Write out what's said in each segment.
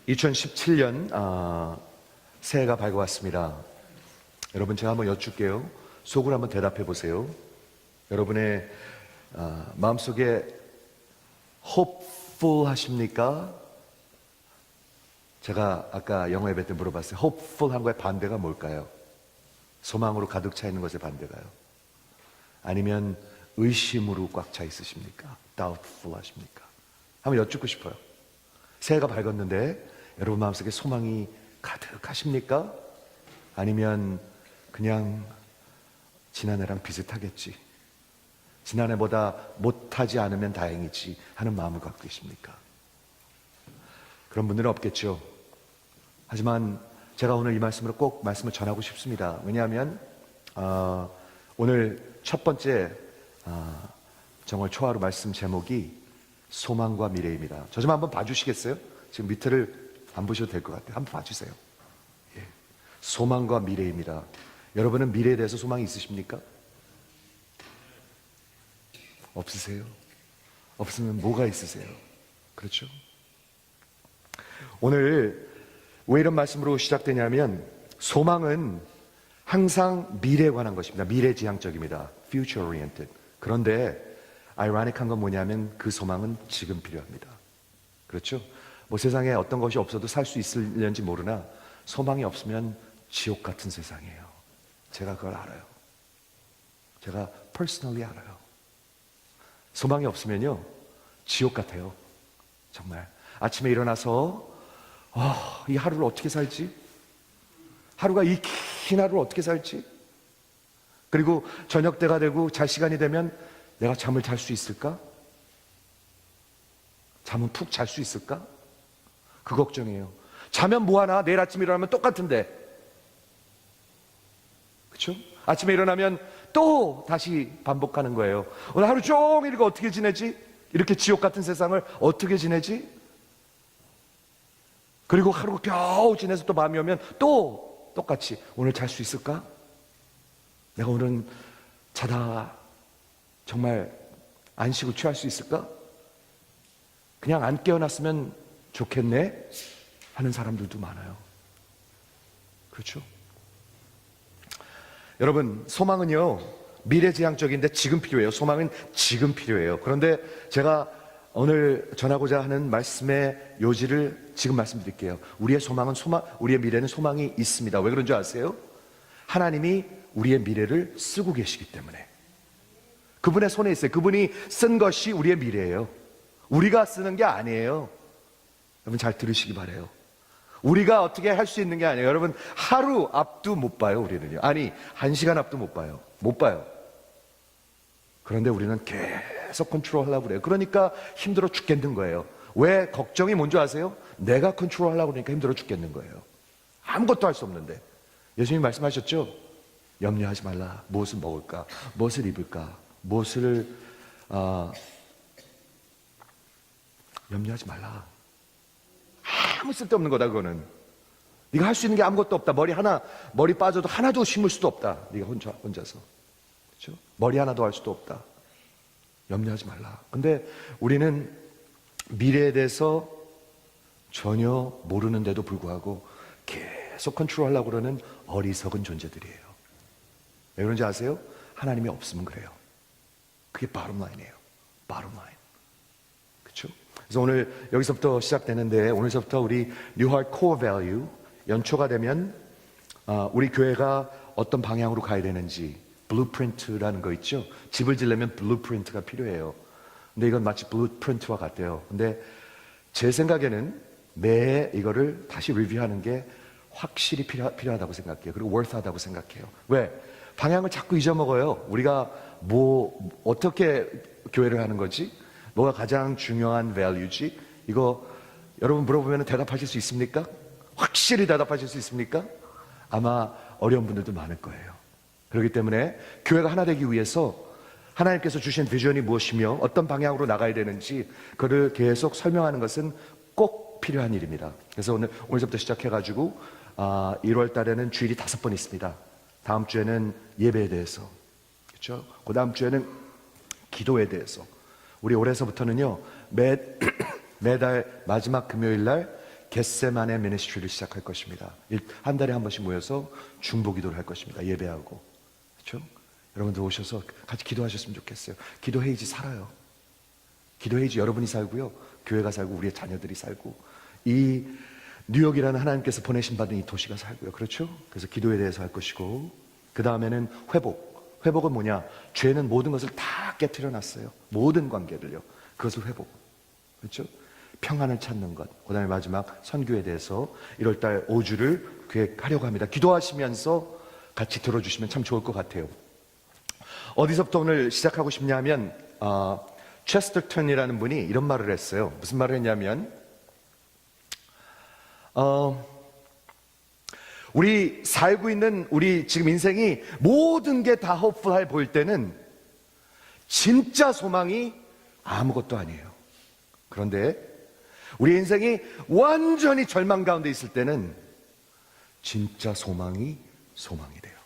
2017년 새해가 밝아왔습니다. 여러분, 제가 한번 여쭐게요. 속으로 한번 대답해 보세요. 여러분의 마음속에 hopeful 하십니까? 제가 아까 영어 예배 때 물어봤어요. hopeful 한 거의 반대가 뭘까요? 소망으로 가득 차 있는 것의 반대가요? 아니면 의심으로 꽉 차 있으십니까? doubtful 하십니까? 한번 여쭙고 싶어요. 새해가 밝았는데 여러분 마음속에 소망이 가득하십니까? 아니면 그냥 지난해랑 비슷하겠지, 지난해보다 못하지 않으면 다행이지 하는 마음을 갖고 계십니까? 그런 분들은 없겠죠. 하지만 제가 오늘 이 말씀으로 꼭 말씀을 전하고 싶습니다. 왜냐하면 오늘 첫 번째 정월 초하루 말씀 제목이 소망과 미래입니다. 저 좀 한번 봐주시겠어요? 지금 밑에를 안 보셔도 될 것 같아요. 한번 봐주세요. 예. 소망과 미래입니다. 여러분은 미래에 대해서 소망이 있으십니까? 없으세요? 없으면 뭐가 있으세요? 그렇죠? 오늘 왜 이런 말씀으로 시작되냐면, 소망은 항상 미래에 관한 것입니다. 미래지향적입니다. future oriented. 그런데 아이러니한 건 뭐냐면 그 소망은 지금 필요합니다. 그렇죠? 뭐 세상에 어떤 것이 없어도 살 수 있을는지 모르나 소망이 없으면 지옥 같은 세상이에요. 제가 그걸 알아요. 제가 personally 알아요. 소망이 없으면요 지옥 같아요. 정말 아침에 일어나서 이 하루를 어떻게 살지? 하루가 이 긴 하루를 어떻게 살지? 그리고 저녁 때가 되고 잘 시간이 되면 내가 잠을 잘 수 있을까? 잠은 푹 잘 수 있을까? 그 걱정이에요. 자면 뭐하나? 내일 아침에 일어나면 똑같은데. 그렇죠? 아침에 일어나면 또 다시 반복하는 거예요. 오늘 하루 종일 이거 어떻게 지내지? 이렇게 지옥 같은 세상을 어떻게 지내지? 그리고 하루 겨우 지내서 또 밤이 오면 또 똑같이 오늘 잘 수 있을까? 내가 오늘은 자다 정말 안식을 취할 수 있을까? 그냥 안 깨어났으면 좋겠네 하는 사람들도 많아요. 그렇죠? 여러분, 소망은요 미래지향적인데 지금 필요해요. 소망은 지금 필요해요. 그런데 제가 오늘 전하고자 하는 말씀의 요지를 지금 말씀드릴게요. 우리의 소망은 우리의 미래는 소망이 있습니다. 왜 그런 줄 아세요? 하나님이 우리의 미래를 쓰고 계시기 때문에. 그분의 손에 있어요. 그분이 쓴 것이 우리의 미래예요. 우리가 쓰는 게 아니에요. 여러분 잘 들으시기 바라요. 우리가 어떻게 할 수 있는 게 아니에요. 여러분 하루 앞도 못 봐요. 우리는요. 아니 1시간 앞도 못 봐요. 못 봐요. 그런데 우리는 계속 컨트롤하려고 그래요. 그러니까 힘들어 죽겠는 거예요. 왜? 걱정이 뭔지 아세요? 내가 컨트롤하려고 그러니까 힘들어 죽겠는 거예요. 아무것도 할 수 없는데. 예수님이 말씀하셨죠? 염려하지 말라. 무엇을 먹을까? 무엇을 입을까? 무엇을 염려하지 말라. 아무 쓸데없는 거다. 그거는 네가 할 수 있는 게 아무것도 없다. 머리 빠져도 하나도 심을 수도 없다. 네가 혼자서. 그렇죠? 머리 하나도 할 수도 없다. 염려하지 말라. 근데 우리는 미래에 대해서 전혀 모르는데도 불구하고 계속 컨트롤하려고 그러는 어리석은 존재들이에요. 왜 그런지 아세요? 하나님이 없으면 그래요. 그게 bottom line이에요. bottom line. 그렇죠? 그래서 오늘 여기서부터 시작되는데, 오늘서부터 우리 New Heart Core Value 연초가 되면 우리 교회가 어떤 방향으로 가야 되는지 블루프린트라는 거 있죠? 집을 지려면 블루프린트가 필요해요. 근데 이건 마치 블루프린트와 같아요. 근데 제 생각에는 매해 이거를 다시 리뷰하는 게 확실히 필요하다고 생각해요. 그리고 worth하다고 생각해요. 왜? 방향을 자꾸 잊어먹어요. 우리가 어떻게 교회를 하는 거지? 뭐가 가장 중요한 value지? 이거 여러분 물어보면 대답하실 수 있습니까? 확실히 대답하실 수 있습니까? 아마 어려운 분들도 많을 거예요. 그렇기 때문에 교회가 하나 되기 위해서 하나님께서 주신 비전이 무엇이며 어떤 방향으로 나가야 되는지 그를 계속 설명하는 것은 꼭 필요한 일입니다. 그래서 오늘부터 시작해가지고 1월 달에는 주일이 5번 있습니다. 다음 주에는 예배에 대해서, 그렇죠? 그 다음 주에는 기도에 대해서. 우리 올해서부터는요 매달 마지막 금요일 날 겟세마네 미니스트리를 시작할 것입니다. 한 달에 한 번씩 모여서 중보기도를 할 것입니다. 예배하고. 그렇죠? 여러분들 오셔서 같이 기도하셨으면 좋겠어요. 기도해야지 살아요. 기도해야지 여러분이 살고요, 교회가 살고 우리의 자녀들이 살고 이 뉴욕이라는 하나님께서 보내신 받은 이 도시가 살고요. 그렇죠? 그래서 기도에 대해서 할 것이고, 그 다음에는 회복. 회복은 뭐냐? 죄는 모든 것을 다 깨트려 놨어요. 모든 관계들요. 그것을 회복. 그렇죠? 평안을 찾는 것. 그 다음에 마지막 선교에 대해서 1월달 5주를 계획하려고 합니다. 기도하시면서 같이 들어주시면 참 좋을 것 같아요. 어디서부터 오늘 시작하고 싶냐 하면 체스터턴이라는 분이 이런 말을 했어요. 무슨 말을 했냐면 우리 살고 있는 우리 지금 인생이 모든 게 다 허프할 보일 때는 진짜 소망이 아무것도 아니에요. 그런데 우리 인생이 완전히 절망 가운데 있을 때는 진짜 소망이 돼요.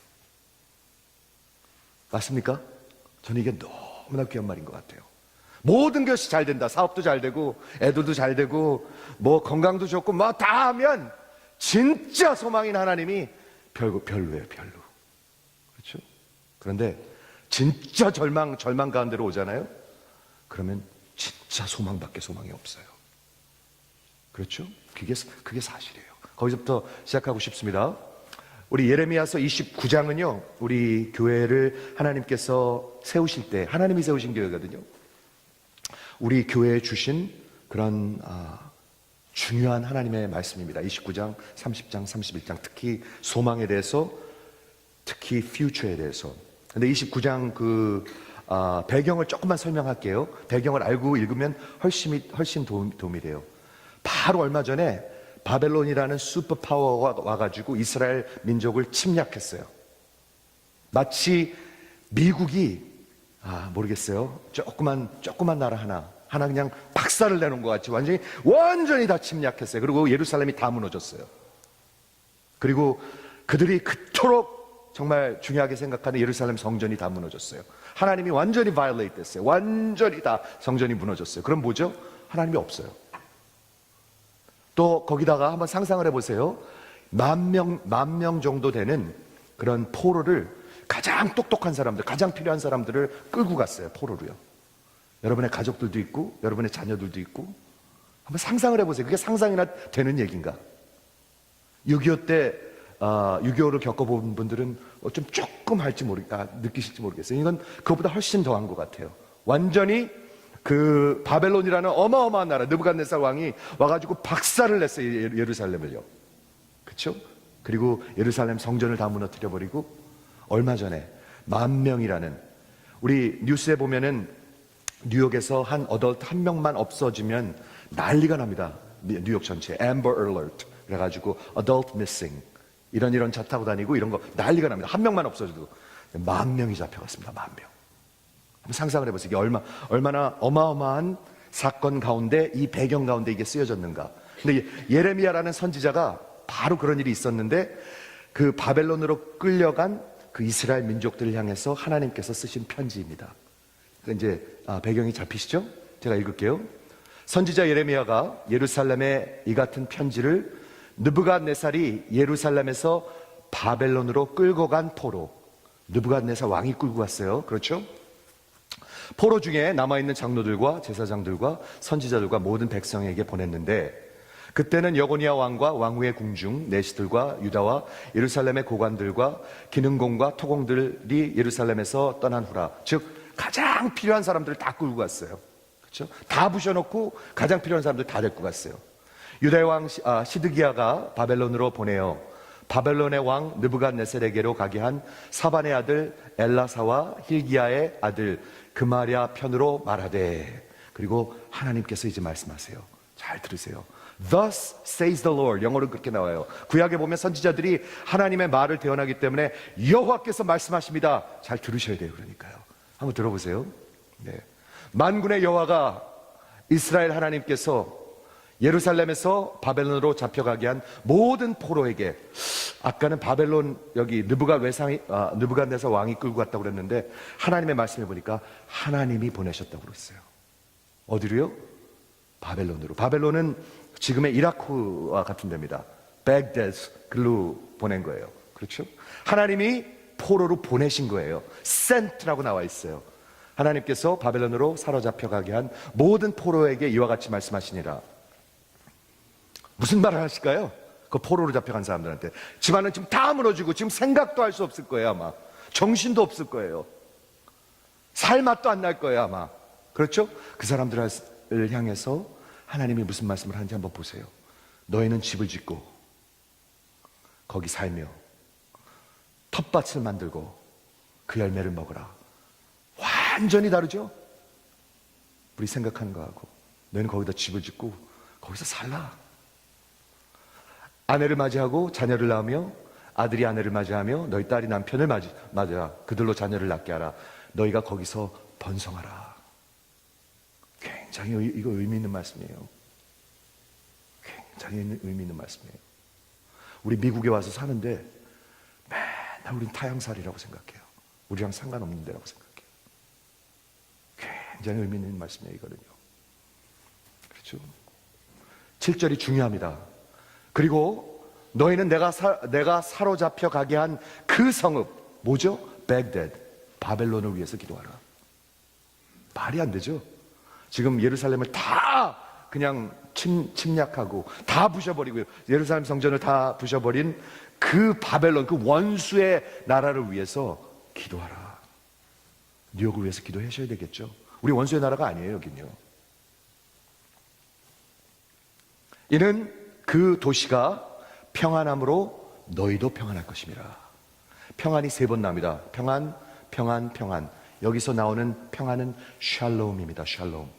맞습니까? 저는 이게 너무나 귀한 말인 것 같아요. 모든 것이 잘 된다. 사업도 잘 되고 애들도 잘 되고 뭐 건강도 좋고 뭐 다 하면 진짜 소망인 하나님이 별로예요. 별로. 그렇죠? 그런데 진짜 절망 가운데로 오잖아요. 그러면 진짜 소망밖에 소망이 없어요. 그렇죠? 그게 사실이에요. 거기서부터 시작하고 싶습니다. 우리 예레미야서 29장은요, 우리 교회를 하나님께서 세우실 때, 하나님이 세우신 교회거든요. 우리 교회에 주신 그런 중요한 하나님의 말씀입니다. 29장, 30장, 31장, 특히 소망에 대해서, 특히 future에 대해서. 근데 29장 배경을 조금만 설명할게요. 배경을 알고 읽으면 훨씬 도움이 돼요. 바로 얼마 전에 바벨론이라는 슈퍼파워가 와가지고 이스라엘 민족을 침략했어요. 마치 미국이 모르겠어요. 조그만 나라 하나 그냥 박살을 내놓은 것 같이 완전히 다 침략했어요. 그리고 예루살렘이 다 무너졌어요. 그리고 그들이 그토록 정말 중요하게 생각하는 예루살렘 성전이 다 무너졌어요. 하나님이 완전히 violate 됐어요. 완전히 다 성전이 무너졌어요. 그럼 뭐죠? 하나님이 없어요. 또 거기다가 한번 상상을 해보세요. 10,000명 정도 되는 그런 포로를, 가장 똑똑한 사람들, 가장 필요한 사람들을 끌고 갔어요. 포로로요. 여러분의 가족들도 있고 여러분의 자녀들도 있고. 한번 상상을 해보세요. 그게 상상이나 되는 얘기인가? 6.25 때 6.25를 겪어본 분들은 조금 느끼실지 모르겠어요. 이건 그것보다 훨씬 더한 것 같아요. 완전히 그 바벨론이라는 어마어마한 나라, 느부갓네살 왕이 와가지고 박살을 냈어요. 예루살렘을요. 그렇죠? 그리고 예루살렘 성전을 다 무너뜨려 버리고, 얼마 전에 10,000명이라는, 우리 뉴스에 보면은 뉴욕에서 한 어덜트 한 명만 없어지면 난리가 납니다. 뉴욕 전체에 Amber Alert 그래가지고 adult missing 이런 차 타고 다니고 이런 거 난리가 납니다. 한 명만 없어져도 10,000명이 잡혀갔습니다. 10,000명. 한번 상상을 해보세요. 이게 얼마나 어마어마한 사건 가운데, 이 배경 가운데 이게 쓰여졌는가. 근데 예레미야라는 선지자가 바로 그런 일이 있었는데, 그 바벨론으로 끌려간 그 이스라엘 민족들을 향해서 하나님께서 쓰신 편지입니다. 이제 배경이 잡히시죠? 제가 읽을게요. 선지자 예레미야가 예루살렘에 이 같은 편지를 느부갓네살이 예루살렘에서 바벨론으로 끌고 간 포로, 느부갓네살 왕이 끌고 갔어요. 그렇죠? 포로 중에 남아있는 장로들과 제사장들과 선지자들과 모든 백성에게 보냈는데, 그때는 여고니아 왕과 왕후의 궁중 내시들과 유다와 예루살렘의 고관들과 기능공과 토공들이 예루살렘에서 떠난 후라. 즉 가장 필요한 사람들을 다 끌고 갔어요. 그렇죠? 다 부셔놓고 가장 필요한 사람들 다 데리고 갔어요. 유다의 왕 시드기야가 바벨론으로 보내어 바벨론의 왕 느부갓네살에게로 가게 한 사반의 아들 엘라사와 힐기야의 아들 그마랴 편으로 말하되. 그리고 하나님께서 이제 말씀하세요. 잘 들으세요. Thus says the Lord. 영어로 그렇게 나와요. 구약에 보면 선지자들이 하나님의 말을 대언하기 때문에 여호와께서 말씀하십니다. 잘 들으셔야 돼요. 그러니까요. 한번 들어보세요. 네. 만군의 여호와가 이스라엘 하나님께서 예루살렘에서 바벨론으로 잡혀가게 한 모든 포로에게, 아까는 바벨론 여기 느부갓네살 왕이 끌고 갔다고 그랬는데, 하나님의 말씀을 보니까 하나님이 보내셨다고 그랬어요. 어디로요? 바벨론으로. 바벨론은 지금의 이라크와 같은 데입니다. 백데드 글로 보낸 거예요. 그렇죠? 하나님이 포로로 보내신 거예요. sent라고 나와 있어요. 하나님께서 바벨론으로 사로잡혀 가게 한 모든 포로에게 이와 같이 말씀하시니라. 무슨 말을 하실까요? 그 포로로 잡혀간 사람들한테. 집안은 지금 다 무너지고 지금 생각도 할 수 없을 거예요, 아마. 정신도 없을 거예요. 살 맛도 안 날 거예요, 아마. 그렇죠? 그 사람들을 향해서 하나님이 무슨 말씀을 하는지 한번 보세요. 너희는 집을 짓고 거기 살며 텃밭을 만들고 그 열매를 먹으라. 완전히 다르죠? 우리 생각하는 거하고. 너희는 거기다 집을 짓고 거기서 살라. 아내를 맞이하고 자녀를 낳으며 아들이 아내를 맞이하며 너희 딸이 남편을 맞이하라. 그들로 자녀를 낳게 하라. 너희가 거기서 번성하라. 굉장히 이거 의미 있는 말씀이에요. 굉장히 의미 있는 말씀이에요. 우리 미국에 와서 사는데 맨날 우린 타향살이라고 생각해요. 우리랑 상관없는 데라고 생각해요. 굉장히 의미 있는 말씀이에요, 이거는요. 그렇죠? 7절이 중요합니다. 그리고 너희는 내가 사로잡혀 가게 한 그 성읍, 뭐죠? 백데드, 바벨론을 위해서 기도하라. 말이 안 되죠? 지금 예루살렘을 다 그냥 침략하고 다 부셔버리고 예루살렘 성전을 다 부셔버린 그 바벨론, 그 원수의 나라를 위해서 기도하라. 뉴욕을 위해서 기도하셔야 되겠죠? 우리 원수의 나라가 아니에요, 여긴요. 이는 그 도시가 평안함으로 너희도 평안할 것입니다. 평안이 3번 나옵니다. 평안, 평안, 평안. 여기서 나오는 평안은 샬롬입니다. 샬롬.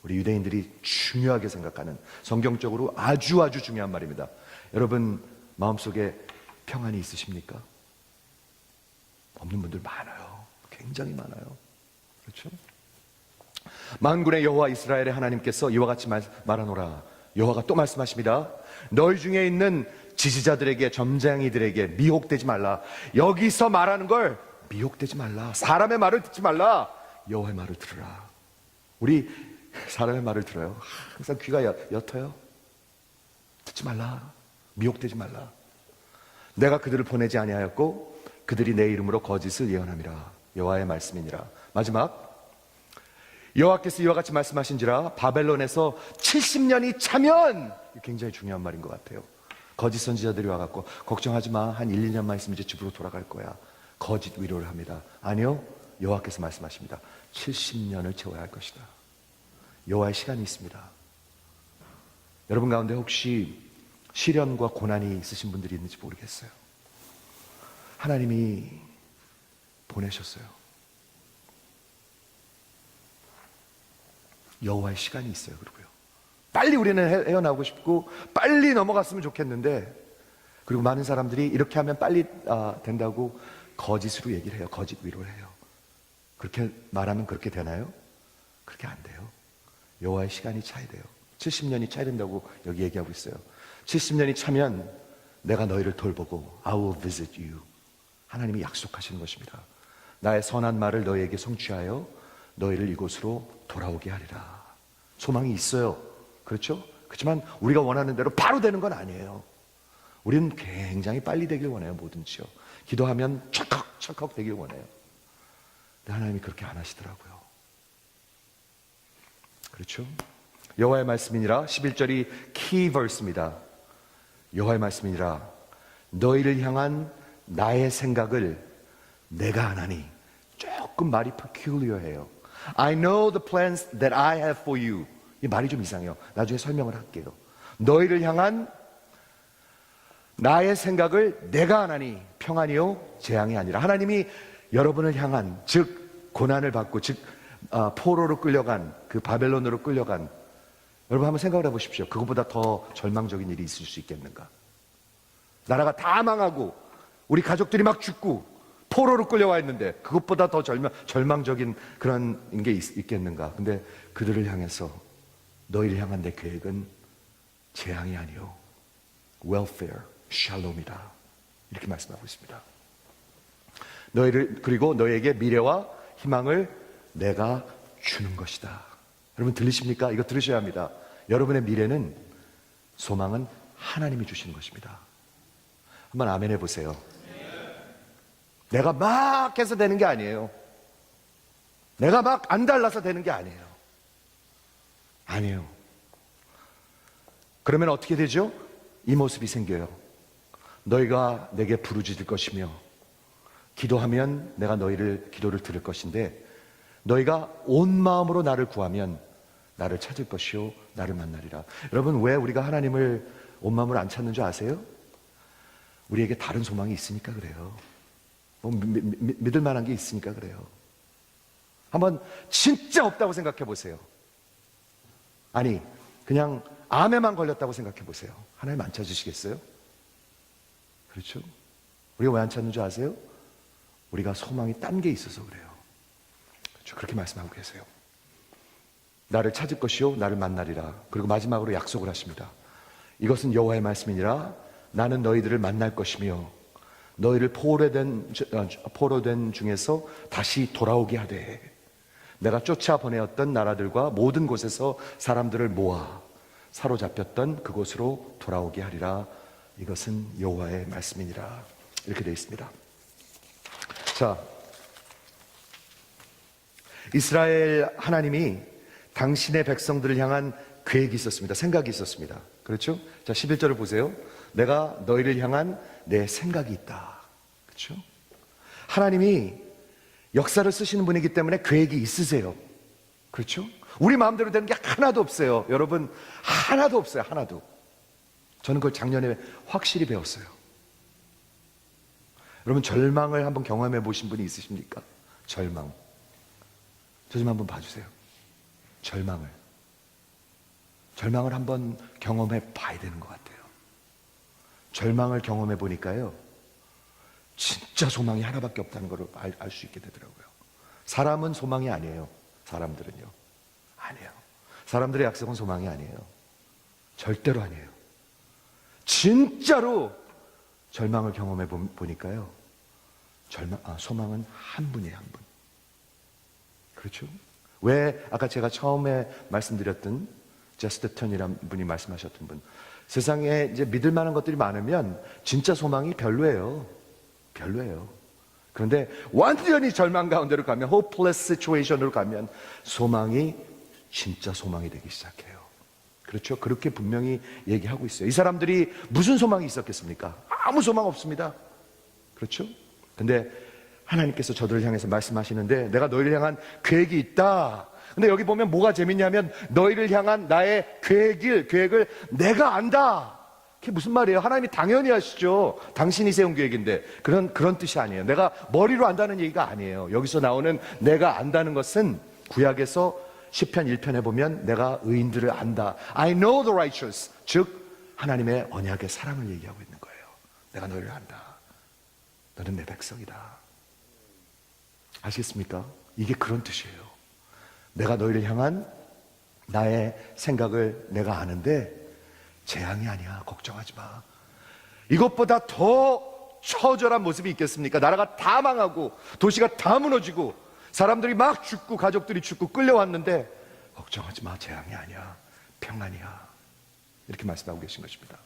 우리 유대인들이 중요하게 생각하는, 성경적으로 아주 중요한 말입니다. 여러분 마음속에 평안이 있으십니까? 없는 분들 많아요. 굉장히 많아요. 그렇죠? 만군의 여호와 이스라엘의 하나님께서 이와 같이 말하노라. 여호와가 또 말씀하십니다. 너희 중에 있는 지지자들에게, 점쟁이들에게 미혹되지 말라. 여기서 말하는 걸 미혹되지 말라. 사람의 말을 듣지 말라. 여호와의 말을 들으라. 우리 사람의 말을 들어요. 항상 귀가 옅어요. 듣지 말라. 미혹되지 말라. 내가 그들을 보내지 아니하였고 그들이 내 이름으로 거짓을 예언함이라. 여호와의 말씀이니라. 마지막, 여호와께서 이와 같이 말씀하신지라 바벨론에서 70년이 차면, 굉장히 중요한 말인 것 같아요. 거짓 선지자들이 와갖고 걱정하지 마, 한 1, 2년만 있으면 이제 집으로 돌아갈 거야. 거짓 위로를 합니다. 아니요, 여호와께서 말씀하십니다. 70년을 채워야 할 것이다. 여호와의 시간이 있습니다. 여러분 가운데 혹시 시련과 고난이 있으신 분들이 있는지 모르겠어요. 하나님이 보내셨어요. 여호와의 시간이 있어요. 그리고요, 빨리 우리는 헤어나오고 싶고 빨리 넘어갔으면 좋겠는데, 그리고 많은 사람들이 이렇게 하면 빨리 된다고 거짓으로 얘기를 해요. 거짓 위로를 해요. 그렇게 말하면 그렇게 되나요? 그렇게 안 돼요. 여호와의 시간이 차야 돼요. 70년이 차야 된다고 여기 얘기하고 있어요. 70년이 차면 내가 너희를 돌보고 I will visit you. 하나님이 약속하시는 것입니다. 나의 선한 말을 너희에게 성취하여 너희를 이곳으로 돌아오게 하리라. 소망이 있어요. 그렇죠? 그렇지만 우리가 원하는 대로 바로 되는 건 아니에요. 우리는 굉장히 빨리 되길 원해요. 뭐든지요. 기도하면 찰컥 되길 원해요. 근데 하나님이 그렇게 안 하시더라고요. 그렇죠? 여호와의 말씀이니라. 11절이 키 버스입니다. 여호와의 말씀이니라. 너희를 향한 나의 생각을 내가 아나니. 조금 말이 peculiar해요. I know the plans that I have for you. 이 말이 좀 이상해요. 나중에 설명을 할게요. 너희를 향한 나의 생각을 내가 아나니 평안이요 재앙이 아니라. 하나님이 여러분을 향한, 즉 고난을 받고, 즉 포로로 끌려간, 그 바벨론으로 끌려간, 여러분 한번 생각을 해보십시오. 그것보다 더 절망적인 일이 있을 수 있겠는가? 나라가 다 망하고 우리 가족들이 막 죽고 포로로 끌려와 있는데 그것보다 더 절망적인 그런 게 있겠는가? 근데 그들을 향해서 너희를 향한 내 계획은 재앙이 아니요 welfare, 샬롬이다. 이렇게 말씀하고 있습니다. 그리고 너희에게 미래와 희망을 내가 주는 것이다. 여러분 들리십니까? 이거 들으셔야 합니다. 여러분의 미래는 소망은 하나님이 주시는 것입니다. 한번 아멘 해보세요. 내가 막 해서 되는 게 아니에요. 내가 막 안 달라서 되는 게 아니에요. 아니에요. 그러면 어떻게 되죠? 이 모습이 생겨요. 너희가 내게 부르짖을 것이며 기도하면 내가 너희를 기도를 들을 것인데 너희가 온 마음으로 나를 구하면 나를 찾을 것이요 나를 만나리라. 여러분, 왜 우리가 하나님을 온 마음으로 안 찾는 줄 아세요? 우리에게 다른 소망이 있으니까 그래요. 뭐 믿을 만한 게 있으니까 그래요. 한번 진짜 없다고 생각해 보세요. 아니, 그냥 암에만 걸렸다고 생각해 보세요. 하나님 안 찾으시겠어요? 그렇죠? 우리가 왜 안 찾는 줄 아세요? 우리가 소망이 딴 게 있어서 그래요. 그렇죠? 그렇게 말씀하고 계세요. 나를 찾을 것이요 나를 만나리라. 그리고 마지막으로 약속을 하십니다. 이것은 여호와의 말씀이니라. 나는 너희들을 만날 것이며 너희를 포로된 중에서 다시 돌아오게 하되 내가 쫓아보내었던 나라들과 모든 곳에서 사람들을 모아 사로잡혔던 그곳으로 돌아오게 하리라. 이것은 여호와의 말씀이니라. 이렇게 되어 있습니다. 자, 이스라엘 하나님이 당신의 백성들을 향한 계획이 있었습니다. 생각이 있었습니다. 그렇죠? 자, 11절을 보세요. 내가 너희를 향한 내 생각이 있다. 그렇죠? 하나님이 역사를 쓰시는 분이기 때문에 계획이 있으세요. 그렇죠? 우리 마음대로 되는 게 하나도 없어요. 여러분, 하나도 없어요. 하나도. 저는 그걸 작년에 확실히 배웠어요. 여러분, 절망을 한번 경험해 보신 분이 있으십니까? 절망. 저 좀 한번 봐주세요. 절망을 한번 경험해 봐야 되는 것 같아요. 절망을 경험해 보니까요, 진짜 소망이 하나밖에 없다는 걸 알 수 있게 되더라고요. 사람은 소망이 아니에요. 사람들은요, 아니에요. 사람들의 약속은 소망이 아니에요. 절대로 아니에요. 진짜로 절망을 경험해 보니까요, 소망은 한 분이에요. 한 분. 그렇죠? 왜 아까 제가 처음에 말씀드렸던 제스터턴이라는 분이 말씀하셨던 분, 세상에 이제 믿을 만한 것들이 많으면 진짜 소망이 별로예요. 그런데 완전히 절망 가운데로 가면, hopeless situation으로 가면 소망이 진짜 소망이 되기 시작해요. 그렇죠? 그렇게 분명히 얘기하고 있어요. 이 사람들이 무슨 소망이 있었겠습니까? 아무 소망 없습니다. 그렇죠? 근데 하나님께서 저들을 향해서 말씀하시는데 내가 너희를 향한 계획이 있다. 근데 여기 보면 뭐가 재밌냐면 너희를 향한 나의 계획을 내가 안다. 그게 무슨 말이에요? 하나님이 당연히 하시죠. 당신이 세운 계획인데. 그런 뜻이 아니에요. 내가 머리로 안다는 얘기가 아니에요. 여기서 나오는 내가 안다는 것은 구약에서 시편 1편에 보면 내가 의인들을 안다. I know the righteous. 즉 하나님의 언약의 사랑을 얘기하고 있는 거예요. 내가 너희를 안다. 너는 내 백성이다. 아시겠습니까? 이게 그런 뜻이에요. 내가 너희를 향한 나의 생각을 내가 아는데 재앙이 아니야. 걱정하지 마. 이것보다 더 처절한 모습이 있겠습니까? 나라가 다 망하고 도시가 다 무너지고 사람들이 막 죽고 가족들이 죽고 끌려왔는데 걱정하지 마. 재앙이 아니야. 평안이야. 이렇게 말씀하고 계신 것입니다.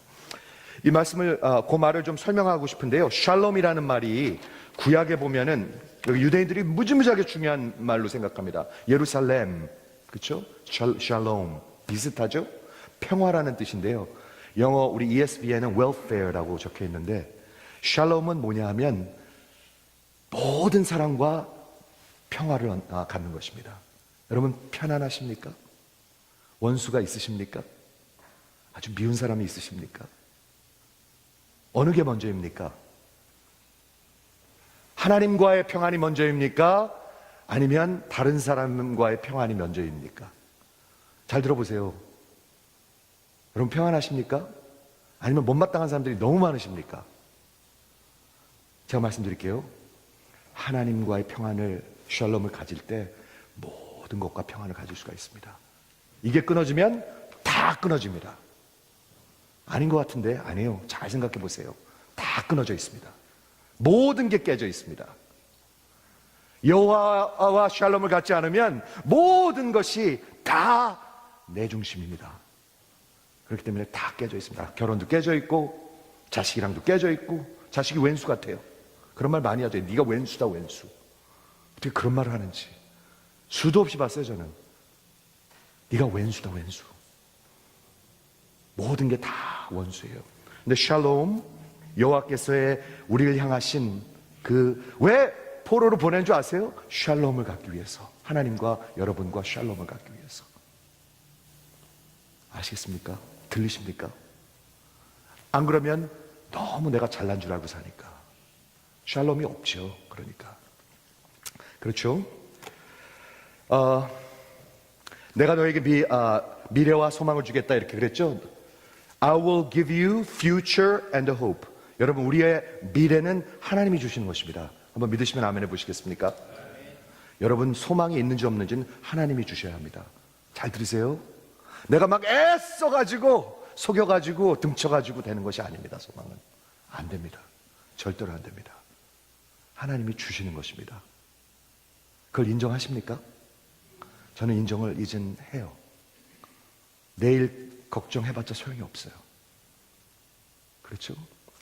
이 말씀을 그 말을 좀 설명하고 싶은데요. 샬롬이라는 말이 구약에 보면은 여기 유대인들이 무지무지하게 중요한 말로 생각합니다. 예루살렘, 그렇죠? 샬롬 비슷하죠? 평화라는 뜻인데요. 영어 우리 ESV에는 welfare라고 적혀 있는데 샬롬은 뭐냐 하면 모든 사람과 평화를 갖는 것입니다. 여러분 편안하십니까? 원수가 있으십니까? 아주 미운 사람이 있으십니까? 어느 게 먼저입니까? 하나님과의 평안이 먼저입니까? 아니면 다른 사람과의 평안이 먼저입니까? 잘 들어보세요. 여러분 평안하십니까? 아니면 못마땅한 사람들이 너무 많으십니까? 제가 말씀드릴게요. 하나님과의 평안을, 샬롬을 가질 때 모든 것과 평안을 가질 수가 있습니다. 이게 끊어지면 다 끊어집니다. 아닌 것 같은데 아니에요. 잘 생각해 보세요. 다 끊어져 있습니다. 모든 게 깨져 있습니다. 여호와와 샬롬을 갖지 않으면 모든 것이 다 내 중심입니다. 그렇기 때문에 다 깨져 있습니다. 결혼도 깨져 있고 자식이랑도 깨져 있고 자식이 왼수 같아요. 그런 말 많이 하죠. 네가 왼수다 왼수. 어떻게 그런 말을 하는지 수도 없이 봤어요. 저는 네가 왼수다 왼수. 모든 게 다 원수예요. 근데 샬롬, 여호와께서의 우리를 향하신 그 왜 포로로 보낸 줄 아세요? 샬롬을 갖기 위해서. 하나님과 여러분과 샬롬을 갖기 위해서. 아시겠습니까? 들리십니까? 안 그러면 너무 내가 잘난 줄 알고 사니까 샬롬이 없죠. 그러니까 그렇죠? 내가 너에게 미래와 소망을 주겠다 이렇게 그랬죠. I will give you future and hope. 여러분, 우리의 미래는 하나님이 주시는 것입니다. 한번 믿으시면 아멘 해보시겠습니까? 여러분, 소망이 있는지 없는지는 하나님이 주셔야 합니다. 잘 들으세요. 내가 막 애써가지고 속여가지고 등쳐가지고 되는 것이 아닙니다. 소망은 안 됩니다. 절대로 안 됩니다. 하나님이 주시는 것입니다. 그걸 인정하십니까? 저는 인정을 이젠 해요. 내일 걱정해봤자 소용이 없어요. 그렇죠?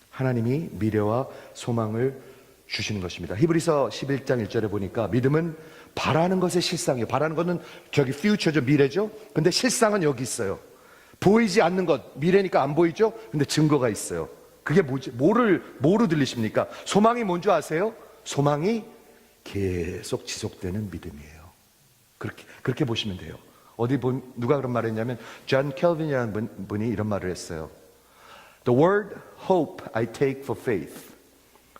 하나님이 미래와 소망을 주시는 것입니다. 히브리서 11장 1절에 보니까 믿음은 바라는 것의 실상이에요. 바라는 것은 저기 future죠, 미래죠. 근데 실상은 여기 있어요. 보이지 않는 것, 미래니까 안 보이죠? 근데 증거가 있어요. 그게 뭐지? 뭐로 들리십니까? 소망이 뭔지 아세요? 소망이 계속 지속되는 믿음이에요. 그렇게 보시면 돼요. 누가 그런 말을 했냐면 존 켈빈이라는 분이 이런 말을 했어요. The word hope I take for faith.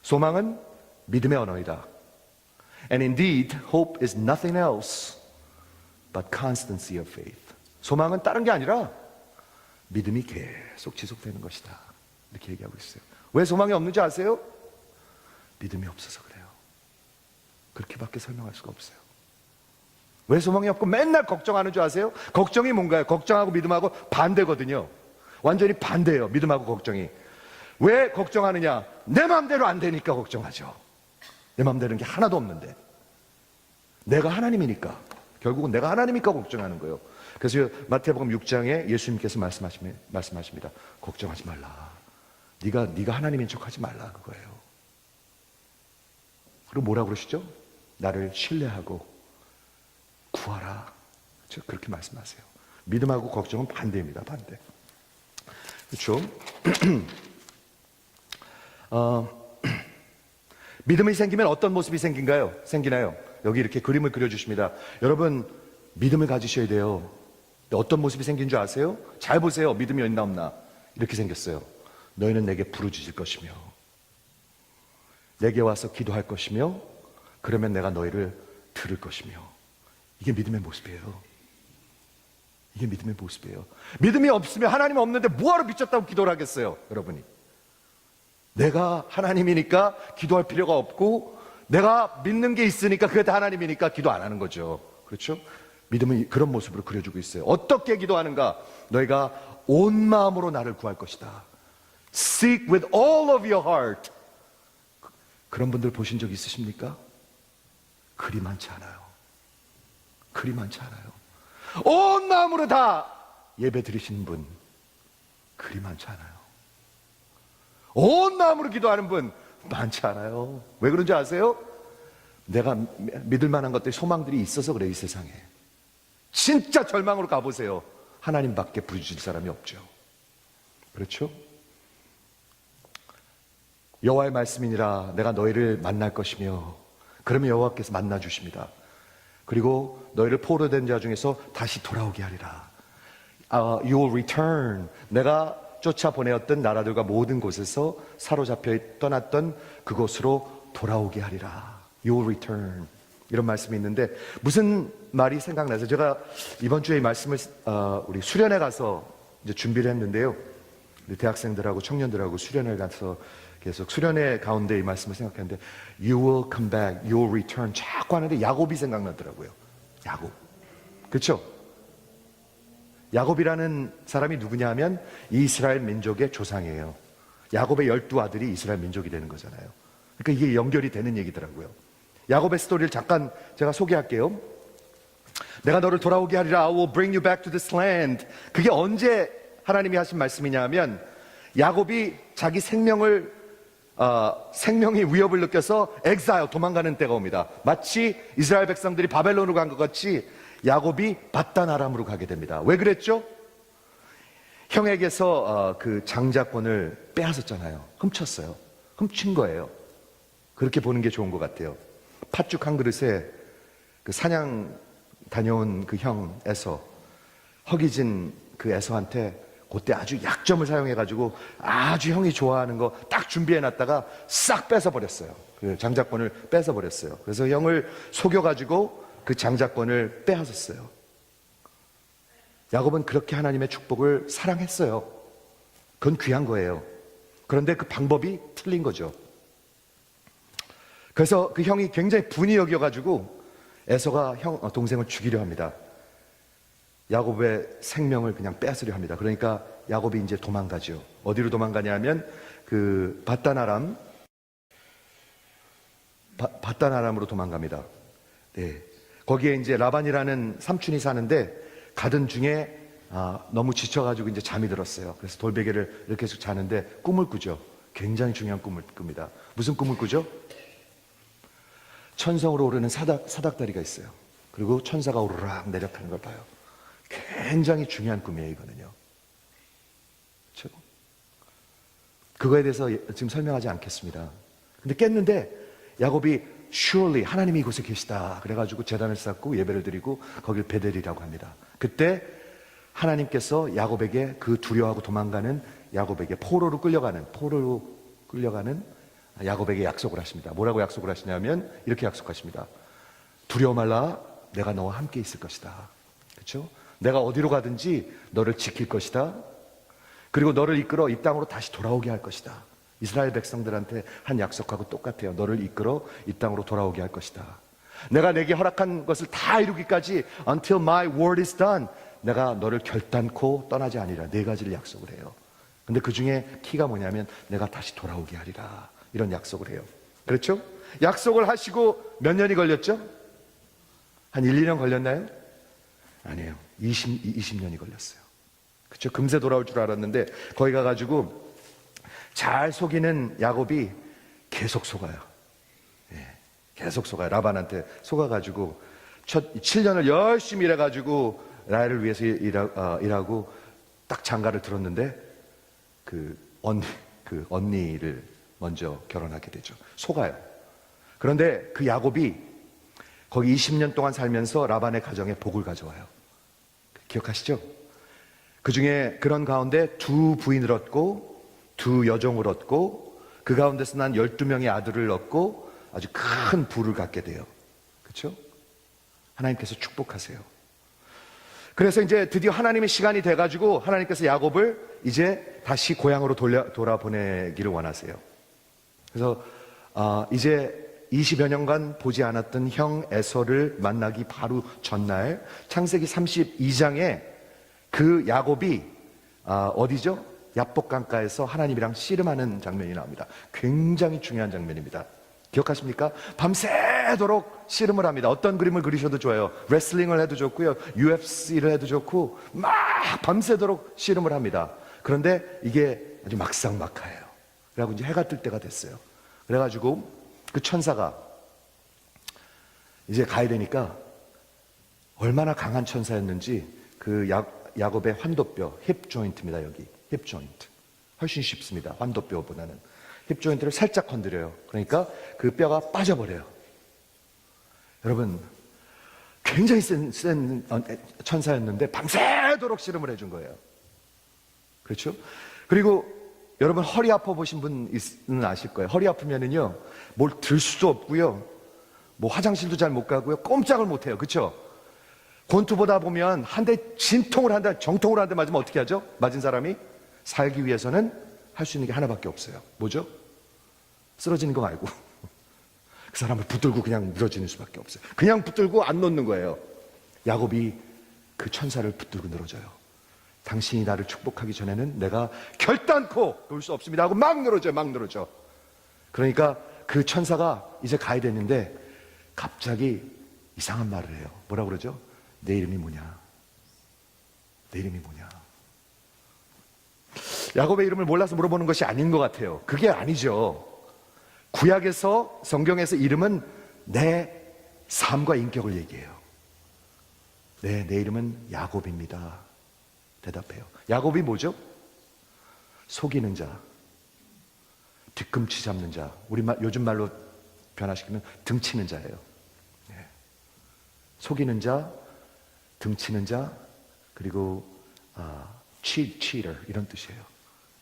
소망은 믿음의 언어이다. And indeed, hope is nothing else but constancy of faith. 소망은 다른 게 아니라 믿음이 계속 지속되는 것이다. 이렇게 얘기하고 있어요. 왜 소망이 없는지 아세요? 믿음이 없어서 그래요. 그렇게밖에 설명할 수가 없어요. 왜 소망이 없고 맨날 걱정하는 줄 아세요? 걱정이 뭔가요? 걱정하고 믿음하고 반대거든요. 완전히 반대예요. 믿음하고 걱정이. 왜 걱정하느냐? 내 마음대로 안 되니까 걱정하죠. 내 마음대로 되는 게 하나도 없는데 내가 하나님이니까, 결국은 내가 하나님이니까 걱정하는 거예요. 그래서 마태복음 6장에 예수님께서 말씀하십니다. 걱정하지 말라. 네가 하나님인 척하지 말라, 그거예요. 그리고 뭐라고 그러시죠? 나를 신뢰하고 구하라. 그렇죠? 그렇게 말씀하세요. 믿음하고 걱정은 반대입니다. 반대. 그렇죠? 믿음이 생기면 어떤 모습이 생기나요? 여기 이렇게 그림을 그려주십니다. 여러분, 믿음을 가지셔야 돼요. 어떤 모습이 생긴 줄 아세요? 잘 보세요. 믿음이 있나 없나. 이렇게 생겼어요. 너희는 내게 부르짖을 것이며 내게 와서 기도할 것이며 그러면 내가 너희를 들을 것이며. 이게 믿음의 모습이에요. 이게 믿음의 모습이에요. 믿음이 없으면, 하나님 없는데 뭐하러 미쳤다고 기도를 하겠어요, 여러분이? 내가 하나님이니까 기도할 필요가 없고 내가 믿는 게 있으니까 그게 다 하나님이니까 기도 안 하는 거죠. 그렇죠? 믿음은 그런 모습으로 그려주고 있어요. 어떻게 기도하는가? 너희가 온 마음으로 나를 구할 것이다. Seek with all of your heart. 그런 분들 보신 적 있으십니까? 그리 많지 않아요. 그리 많지 않아요. 온 마음으로 다 예배 드리시는 분 그리 많지 않아요. 온 마음으로 기도하는 분 많지 않아요. 왜 그런지 아세요? 내가 믿을 만한 것들이, 소망들이 있어서 그래요. 이 세상에 진짜 절망으로 가보세요. 하나님밖에 부르짖을 사람이 없죠. 그렇죠? 여호와의 말씀이니라 내가 너희를 만날 것이며 그러면 여호와께서 만나 주십니다. 그리고 너희를 포로된 자 중에서 다시 돌아오게 하리라. You will return. 내가 쫓아보내었던 나라들과 모든 곳에서 사로잡혀 떠났던 그곳으로 돌아오게 하리라. You will return. 이런 말씀이 있는데 무슨 말이 생각나서 제가 이번 주에 이 말씀을 우리 수련회 가서 이제 준비를 했는데요. 대학생들하고 청년들하고 수련회 가서 계속 수련회 가운데 이 말씀을 생각했는데 You will come back, you will return 자꾸 하는데 야곱이 생각나더라고요. 야곱. 그렇죠? 야곱이라는 사람이 누구냐 하면 이스라엘 민족의 조상이에요. 야곱의 12아들이 이스라엘 민족이 되는 거잖아요. 그러니까 이게 연결이 되는 얘기더라고요. 야곱의 스토리를 잠깐 제가 소개할게요. 내가 너를 돌아오게 하리라. I will bring you back to this land. 그게 언제 하나님이 하신 말씀이냐면, 야곱이 자기 생명이 위협을 느껴서 엑사일, 도망가는 때가 옵니다. 마치 이스라엘 백성들이 바벨론으로 간 것 같이 야곱이 바단 아람으로 가게 됩니다. 왜 그랬죠? 형에게서 그 장자권을 빼앗았잖아요. 훔쳤어요. 훔친 거예요. 그렇게 보는 게 좋은 것 같아요. 팥죽 한 그릇에 그 사냥 다녀온 그 형 에서, 허기진 그 에서한테 그때 아주 약점을 사용해가지고 아주 형이 좋아하는 거 딱 준비해놨다가 싹 뺏어버렸어요. 그 장자권을 뺏어버렸어요. 그래서 형을 속여가지고 그 장자권을 빼앗았어요. 야곱은 그렇게 하나님의 축복을 사랑했어요. 그건 귀한 거예요. 그런데 그 방법이 틀린 거죠. 그래서 그 형이 굉장히 분이 여겨가지고 에서가 동생을 죽이려 합니다. 야곱의 생명을 그냥 뺏으려 합니다. 그러니까 야곱이 이제 도망가죠. 어디로 도망가냐면 그 바단 아람으로 도망갑니다. 네. 거기에 이제 라반이라는 삼촌이 사는데, 가던 중에 너무 지쳐가지고 이제 잠이 들었어요. 그래서 돌베개를 이렇게 계속 자는데 꿈을 꾸죠. 굉장히 중요한 꿈을 꿉니다. 무슨 꿈을 꾸죠? 천성으로 오르는 사닥다리가 있어요. 그리고 천사가 오르락 내려가는 걸 봐요. 굉장히 중요한 꿈이에요, 이거는요. 그렇죠? 그거에 대해서 지금 설명하지 않겠습니다. 근데 깼는데 야곱이 surely 하나님이 이곳에 계시다 그래가지고 제단을 쌓고 예배를 드리고 거길 베델이라고 합니다. 그때 하나님께서 야곱에게, 그 두려워하고 도망가는 야곱에게, 포로로 끌려가는 야곱에게 약속을 하십니다. 뭐라고 약속을 하시냐면 이렇게 약속하십니다. 두려워 말라, 내가 너와 함께 있을 것이다. 그렇죠? 내가 어디로 가든지 너를 지킬 것이다. 그리고 너를 이끌어 이 땅으로 다시 돌아오게 할 것이다. 이스라엘 백성들한테 한 약속하고 똑같아요. 너를 이끌어 이 땅으로 돌아오게 할 것이다. 내가 내게 허락한 것을 다 이루기까지 until my word is done, 내가 너를 결단코 떠나지 아니라, 네 가지를 약속을 해요. 근데 그 중에 키가 뭐냐면 내가 다시 돌아오게 하리라, 이런 약속을 해요. 그렇죠? 약속을 하시고 몇 년이 걸렸죠? 한 1, 2년 걸렸나요? 아니에요. 20년이 걸렸어요. 그렇죠? 금세 돌아올 줄 알았는데 거기 가가지고 잘 속이는 야곱이 계속 속아요. 계속 속아요. 라반한테 속아가지고 7년을 열심히 일해가지고 라헬을 위해서 일하고 딱 장가를 들었는데 그 언니를 먼저 결혼하게 되죠. 속아요. 그런데 그 야곱이 거기 20년 동안 살면서 라반의 가정에 복을 가져와요. 기억하시죠? 그 중에 그런 가운데 2 부인을 얻고 2 여종을 얻고 그 가운데서 난 12명의 아들을 얻고 아주 큰 부를 갖게 돼요. 그렇죠? 하나님께서 축복하세요. 그래서 이제 드디어 하나님의 시간이 돼가지고 하나님께서 야곱을 이제 다시 고향으로 돌아보내기를 원하세요. 그래서 이제 20여 년간 보지 않았던 형 에서를 만나기 바로 전날 창세기 32장에 그 야곱이 어디죠? 야복강가에서 하나님이랑 씨름하는 장면이 나옵니다. 굉장히 중요한 장면입니다. 기억하십니까? 밤새도록 씨름을 합니다. 어떤 그림을 그리셔도 좋아요. 레슬링을 해도 좋고요, UFC를 해도 좋고 막 밤새도록 씨름을 합니다. 그런데 이게 아주 막상막하예요. 그래가지고 이제 해가 뜰 때가 됐어요. 그래가지고 그 천사가 이제 가야 되니까 얼마나 강한 천사였는지 그 야곱의 환도뼈, 힙 조인트입니다. 여기 힙 조인트 훨씬 쉽습니다. 환도뼈보다는 힙 조인트를 살짝 건드려요. 그러니까 그 뼈가 빠져버려요. 여러분, 굉장히 센 천사였는데 밤새도록 씨름을 해준 거예요. 그렇죠? 그리고 여러분, 허리 아파 보신 분은 아실 거예요. 허리 아프면은요, 뭘 들 수도 없고요, 뭐 화장실도 잘 못 가고요, 꼼짝을 못 해요. 그렇죠? 권투보다 보면 한 대 진통을 한다, 정통으로 한 대 맞으면 어떻게 하죠? 맞은 사람이 살기 위해서는 할 수 있는 게 하나밖에 없어요. 뭐죠? 쓰러지는 거 말고 그 사람을 붙들고 그냥 늘어지는 수밖에 없어요. 그냥 붙들고 안 놓는 거예요. 야곱이 그 천사를 붙들고 늘어져요. 당신이 나를 축복하기 전에는 내가 결단코 놓을 수 없습니다 하고 막 늘어져. 그러니까 그 천사가 이제 가야 되는데 갑자기 이상한 말을 해요. 뭐라 그러죠? 내 이름이 뭐냐? 내 이름이 뭐냐? 야곱의 이름을 몰라서 물어보는 것이 아닌 것 같아요. 그게 아니죠. 구약에서, 성경에서 이름은 내 삶과 인격을 얘기해요. 네, 내 이름은 야곱입니다. 대답해요. 야곱이 뭐죠? 속이는 자, 뒤꿈치 잡는 자, 요즘 말로 변화시키면 등치는 자예요. 네. 속이는 자, 등치는 자, 그리고 cheater 이런 뜻이에요.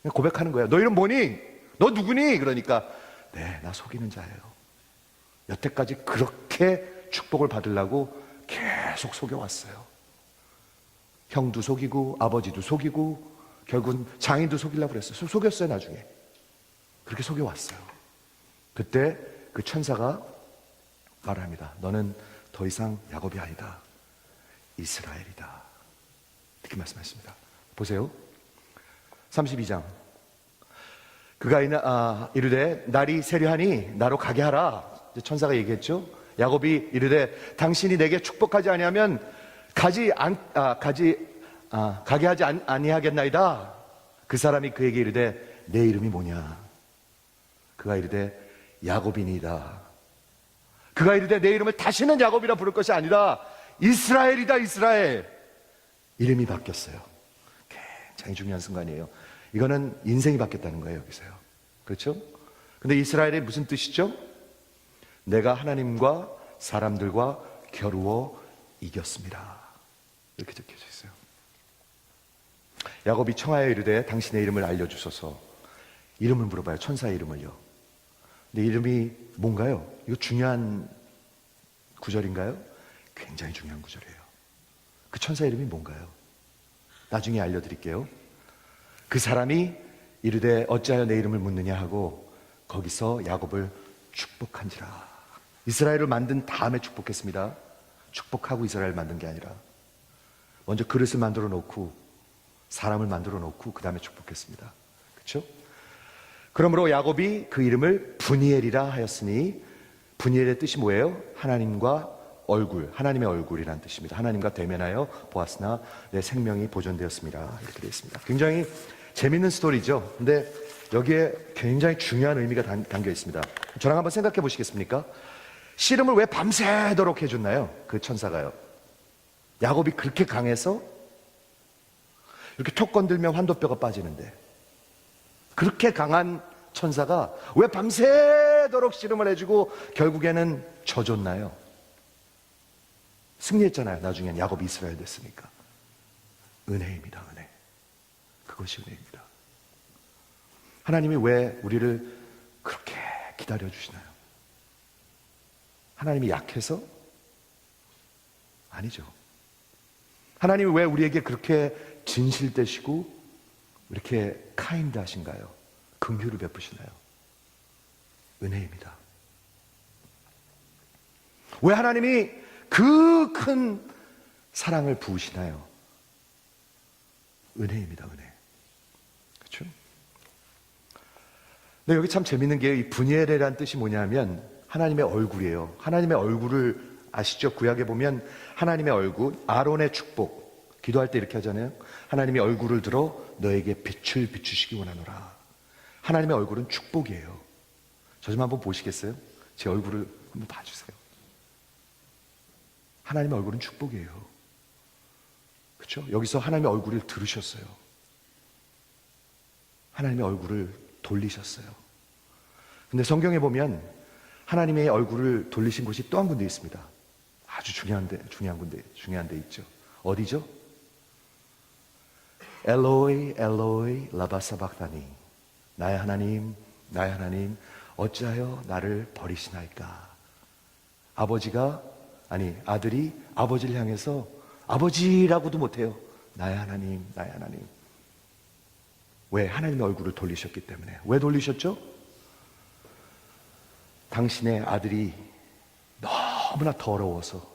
그냥 고백하는 거예요. 너 이름 뭐니? 너 누구니? 그러니까 네, 나 속이는 자예요. 여태까지 그렇게 축복을 받으려고 계속 속여왔어요. 형도 속이고 아버지도 속이고 결국은 장인도 속이려고 그랬어요. 속였어요. 나중에 그렇게 속여왔어요. 그때 그 천사가 말합니다. 너는 더 이상 야곱이 아니다, 이스라엘이다, 이렇게 말씀하셨습니다. 보세요. 32장. 그가 이르되 날이 세려하니 나로 가게 하라. 천사가 얘기했죠. 야곱이 이르되 당신이 내게 축복하지 아니하면 가게 하지 아니하겠나이다. 그 사람이 그에게 이르되 내 이름이 뭐냐? 그가 이르되 야곱이니이다. 그가 이르되 내 이름을 다시는 야곱이라 부를 것이 아니라 이스라엘이다, 이스라엘. 이름이 바뀌었어요. 굉장히 중요한 순간이에요. 이거는 인생이 바뀌었다는 거예요, 여기서요. 그렇죠? 근데 이스라엘이 무슨 뜻이죠? 내가 하나님과 사람들과 겨루어 이겼습니다. 이렇게 적혀져 있어요. 야곱이 청하여 이르되 당신의 이름을 알려주소서. 이름을 물어봐요. 천사의 이름을요. 근데 이름이 뭔가요? 이거 중요한 구절인가요? 굉장히 중요한 구절이에요. 그 천사 이름이 뭔가요? 나중에 알려드릴게요. 그 사람이 이르되 어찌하여 내 이름을 묻느냐 하고 거기서 야곱을 축복한지라. 이스라엘을 만든 다음에 축복했습니다. 축복하고 이스라엘 만든 게 아니라 먼저 그릇을 만들어 놓고 사람을 만들어 놓고 그 다음에 축복했습니다. 그렇죠? 그러므로 야곱이 그 이름을 브니엘이라 하였으니, 브니엘의 뜻이 뭐예요? 하나님과 얼굴, 하나님의 얼굴이라는 뜻입니다. 하나님과 대면하여 보았으나 내 생명이 보존되었습니다. 이렇게 되어 있습니다. 굉장히 재밌는 스토리죠. 근데 여기에 굉장히 중요한 의미가 담겨 있습니다. 저랑 한번 생각해 보시겠습니까? 씨름을 왜 밤새도록 해줬나요? 그 천사가요. 야곱이 그렇게 강해서 이렇게 톡 건들면 환도뼈가 빠지는데, 그렇게 강한 천사가 왜 밤새도록 씨름을 해주고 결국에는 져줬나요? 승리했잖아요. 나중엔 야곱이 이스라엘 됐으니까. 은혜입니다. 은혜. 그것이 은혜입니다. 하나님이 왜 우리를 그렇게 기다려주시나요? 하나님이 약해서? 아니죠. 하나님이 왜 우리에게 그렇게 진실되시고 이렇게 카인드 하신가요? 긍휼을 베푸시나요? 은혜입니다. 왜 하나님이 그 큰 사랑을 부으시나요? 은혜입니다. 은혜. 그렇죠? 근데 여기 참 재밌는 게 이 브니엘이라는 뜻이 뭐냐면 하나님의 얼굴이에요. 하나님의 얼굴을 아시죠? 구약에 보면 하나님의 얼굴, 아론의 축복, 기도할 때 이렇게 하잖아요. 하나님의 얼굴을 들어 너에게 빛을 비추시기 원하노라. 하나님의 얼굴은 축복이에요. 저 좀 한번 보시겠어요? 제 얼굴을 한번 봐주세요. 하나님의 얼굴은 축복이에요. 그렇죠? 여기서 하나님의 얼굴을 들으셨어요. 하나님의 얼굴을 돌리셨어요. 근데 성경에 보면 하나님의 얼굴을 돌리신 곳이 또 한 군데 있습니다. 아주 중요한 데 있죠. 어디죠? 엘로이 엘로이 라바사박다니. 나의 하나님, 나의 하나님, 어찌하여 나를 버리시나이까. 아들이 아버지를 향해서 아버지라고도 못해요. 나의 하나님, 나의 하나님. 왜? 하나님의 얼굴을 돌리셨기 때문에. 왜 돌리셨죠? 당신의 아들이 너무나 더러워서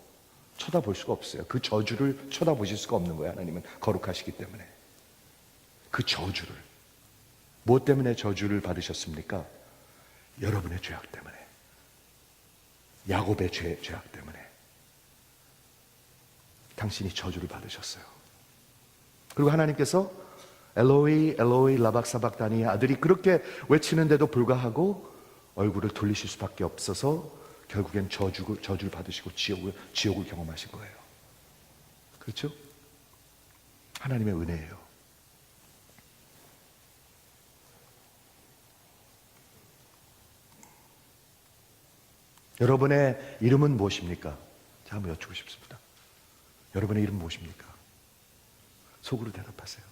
쳐다볼 수가 없어요. 그 저주를 쳐다보실 수가 없는 거예요. 하나님은 거룩하시기 때문에. 그 저주를. 무엇 때문에 저주를 받으셨습니까? 여러분의 죄악 때문에. 야곱의 죄악 때문에. 당신이 저주를 받으셨어요. 그리고 하나님께서 엘로이 엘로이 라박사박다니, 아들이 그렇게 외치는데도 불구하고 얼굴을 돌리실 수밖에 없어서 결국엔 저주를 받으시고 지옥을 경험하신 거예요. 그렇죠? 하나님의 은혜예요. 여러분의 이름은 무엇입니까? 자, 한번 여쭙고 싶습니다. 여러분의 이름 무엇입니까? 속으로 대답하세요.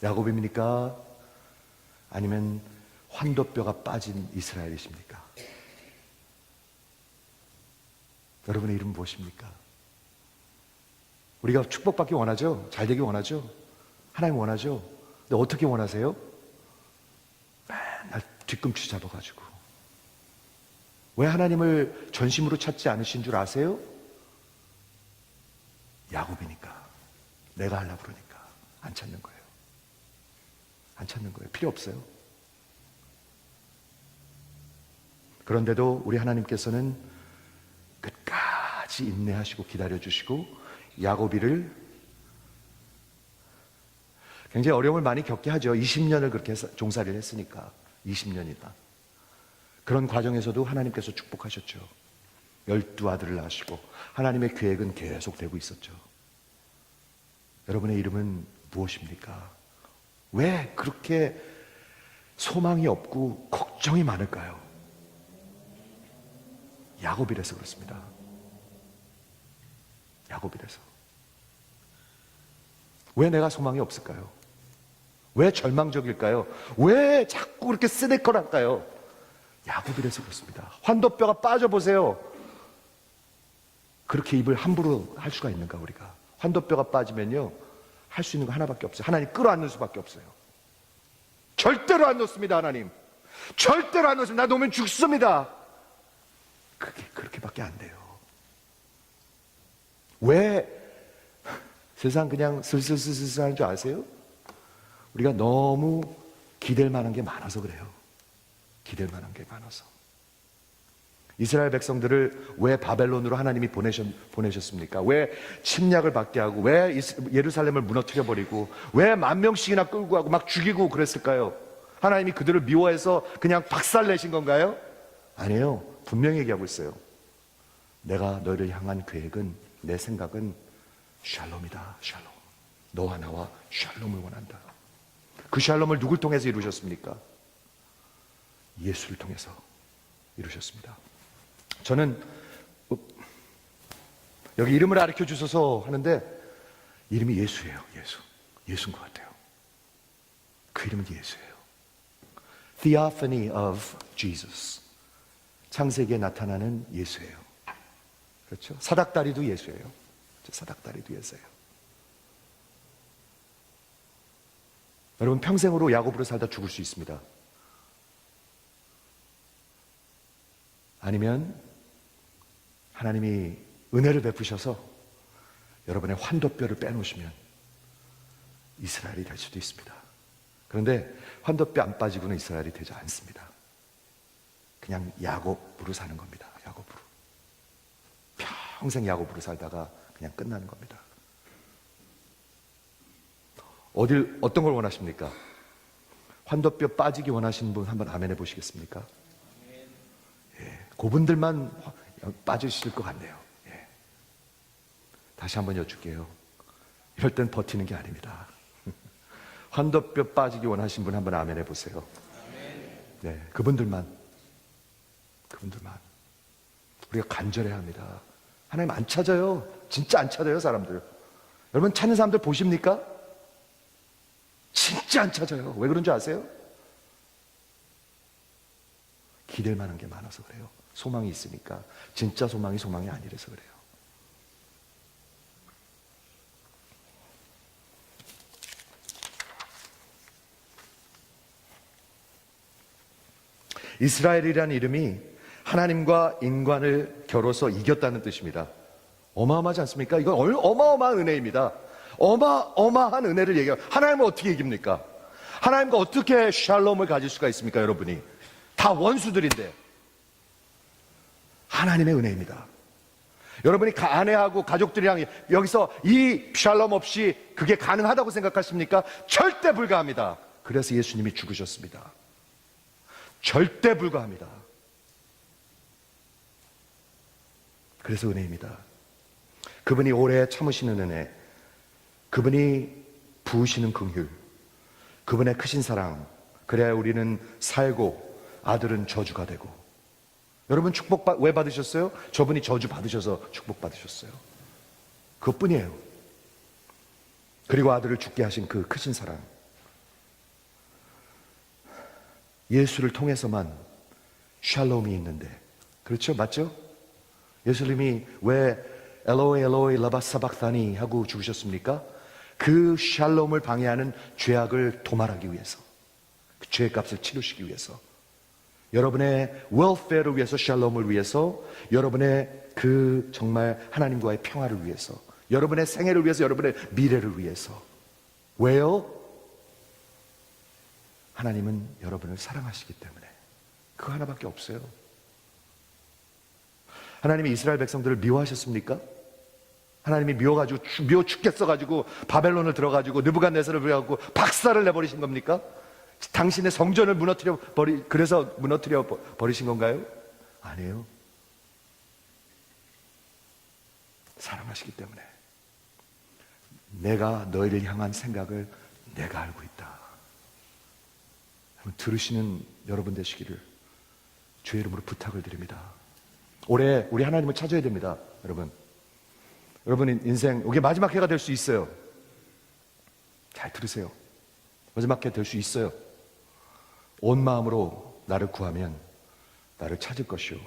야곱입니까? 아니면 환도뼈가 빠진 이스라엘이십니까? 여러분의 이름 무엇입니까? 우리가 축복받기 원하죠? 잘 되기 원하죠? 하나님 원하죠? 근데 어떻게 원하세요? 맨날 뒤꿈치 잡아가지고. 왜 하나님을 전심으로 찾지 않으신 줄 아세요? 야곱이니까. 내가 하려고 그러니까 안 찾는 거예요. 안 찾는 거예요. 필요 없어요. 그런데도 우리 하나님께서는 끝까지 인내하시고 기다려주시고 야곱이를 굉장히 어려움을 많이 겪게 하죠. 20년을 그렇게 종살이를 했으니까. 20년이나. 그런 과정에서도 하나님께서 축복하셨죠. 12아들을 낳으시고 하나님의 계획은 계속되고 있었죠. 여러분의 이름은 무엇입니까? 왜 그렇게 소망이 없고 걱정이 많을까요? 야곱이라서 그렇습니다. 야곱이라서. 왜 내가 소망이 없을까요? 왜 절망적일까요? 왜 자꾸 그렇게 쓰레coll할까요? 야곱이라서 그렇습니다. 환도뼈가 빠져보세요. 그렇게 입을 함부로 할 수가 있는가 우리가? 환도뼈가 빠지면요 할 수 있는 거 하나밖에 없어요. 하나님 끌어안는 수밖에 없어요. 절대로 안 놓습니다. 하나님 절대로 안 놓습니다. 나 놓으면 죽습니다. 그렇게밖에 안 돼요. 왜 세상 그냥 슬슬슬슬 하는 줄 아세요? 우리가 너무 기댈 만한 게 많아서 그래요. 기댈 만한 게 많아서. 이스라엘 백성들을 왜 바벨론으로 하나님이 보내셨습니까? 왜 침략을 받게 하고, 왜 예루살렘을 무너뜨려 버리고, 왜 10,000명씩이나 끌고 가고 막 죽이고 그랬을까요? 하나님이 그들을 미워해서 그냥 박살내신 건가요? 아니에요. 분명히 얘기하고 있어요. 내가 너희를 향한 계획은, 내 생각은 샬롬이다. 샬롬. 너와 나와 샬롬을 원한다. 그 샬롬을 누굴 통해서 이루셨습니까? 예수를 통해서 이루셨습니다. 저는 여기 이름을 가르쳐 주셔서 하는데 이름이 예수예요. 예수인 것 같아요. 그 이름은 예수예요. Theophany of Jesus. 창세기에 나타나는 예수예요. 그렇죠? 사닥다리도 예수예요. 사닥다리도 예수예요. 여러분 평생으로 야곱으로 살다 죽을 수 있습니다. 아니면 하나님이 은혜를 베푸셔서 여러분의 환도뼈를 빼놓으시면 이스라엘이 될 수도 있습니다. 그런데 환도뼈 안 빠지고는 이스라엘이 되지 않습니다. 그냥 야곱으로 사는 겁니다. 야곱으로. 평생 야곱으로 살다가 그냥 끝나는 겁니다. 어떤 걸 원하십니까? 환도뼈 빠지기 원하시는 분 한번 아멘 해보시겠습니까? 예, 그분들만 빠지실 것 같네요. 예. 다시 한번 여쭐게요. 이럴 땐 버티는 게 아닙니다. 환도뼈 빠지기 원하시는 분 한번 아멘 해보세요. 네, 그분들만 우리가 간절해야 합니다. 하나님 안 찾아요. 진짜 안 찾아요, 사람들. 여러분 찾는 사람들 보십니까? 진짜 안 찾아요. 왜 그런 줄 아세요? 기댈 만한 게 많아서 그래요. 소망이 있으니까. 진짜 소망이 아니라서 그래요. 이스라엘이라는 이름이 하나님과 인간을 겨뤄서 이겼다는 뜻입니다. 어마어마하지 않습니까? 이건 어마어마한 은혜입니다. 어마어마한 은혜를 얘기해요. 하나님은 어떻게 이깁니까? 하나님과 어떻게 샬롬을 가질 수가 있습니까? 여러분이 다 원수들인데 하나님의 은혜입니다. 여러분이 아내하고 가족들이랑 여기서 이 샬롬 없이 그게 가능하다고 생각하십니까? 절대 불가합니다. 그래서 예수님이 죽으셨습니다. 절대 불가합니다. 그래서 은혜입니다. 그분이 오래 참으시는 은혜, 그분이 부으시는 긍휼, 그분의 크신 사랑, 그래야 우리는 살고 아들은 저주가 되고. 여러분 축복 왜 받으셨어요? 저분이 저주 받으셔서 축복 받으셨어요. 그것뿐이에요. 그리고 아들을 죽게 하신 그 크신 사랑, 예수를 통해서만 샬롬이 있는데, 그렇죠? 맞죠? 예수님이 왜 엘로이 엘로이 라바 사박다니 하고 죽으셨습니까? 그 샬롬을 방해하는 죄악을 도말하기 위해서, 그 죄의 값을 치르시기 위해서, 여러분의 웰페어를 위해서, 샬롬을 위해서, 여러분의 그 정말 하나님과의 평화를 위해서, 여러분의 생애를 위해서, 여러분의 미래를 위해서. 왜요? 하나님은 여러분을 사랑하시기 때문에. 그거 하나밖에 없어요. 하나님이 이스라엘 백성들을 미워하셨습니까? 하나님이 미워 죽겠어가지고 바벨론을 들어가지고 느부갓네살을 불러가지고 박살을 내버리신 겁니까? 당신의 성전을 그래서 무너뜨려 버리신 건가요? 아니에요. 사랑하시기 때문에. 내가 너희를 향한 생각을 내가 알고 있다. 들으시는 여러분 되시기를 주의 이름으로 부탁을 드립니다. 올해 우리 하나님을 찾아야 됩니다. 여러분 인생 이게 마지막 해가 될 수 있어요. 잘 들으세요. 마지막 해 될 수 있어요. 온 마음으로 나를 구하면 나를 찾을 것이요,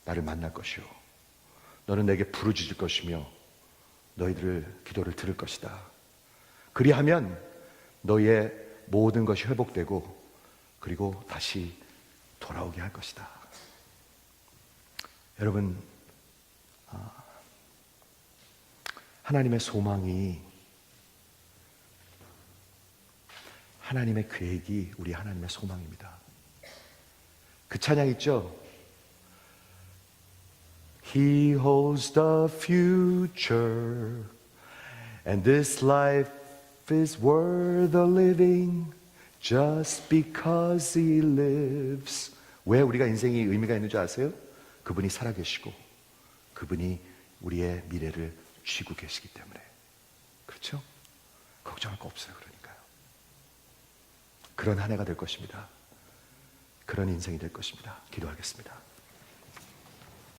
나를 만날 것이요, 너는 내게 부르짖을 것이며 너희들을 기도를 들을 것이다. 그리하면 너희의 모든 것이 회복되고 그리고 다시 돌아오게 할 것이다. 여러분, 하나님의 소망이, 하나님의 계획이 우리 하나님의 소망입니다. 그 찬양 있죠? He holds the future and this life is worth the living just because He lives. 왜 우리가 인생이 의미가 있는 줄 아세요? 그분이 살아계시고 그분이 우리의 미래를 쥐고 계시기 때문에. 그렇죠? 걱정할 거 없어요. 그러니까요. 그런 한 해가 될 것입니다. 그런 인생이 될 것입니다. 기도하겠습니다.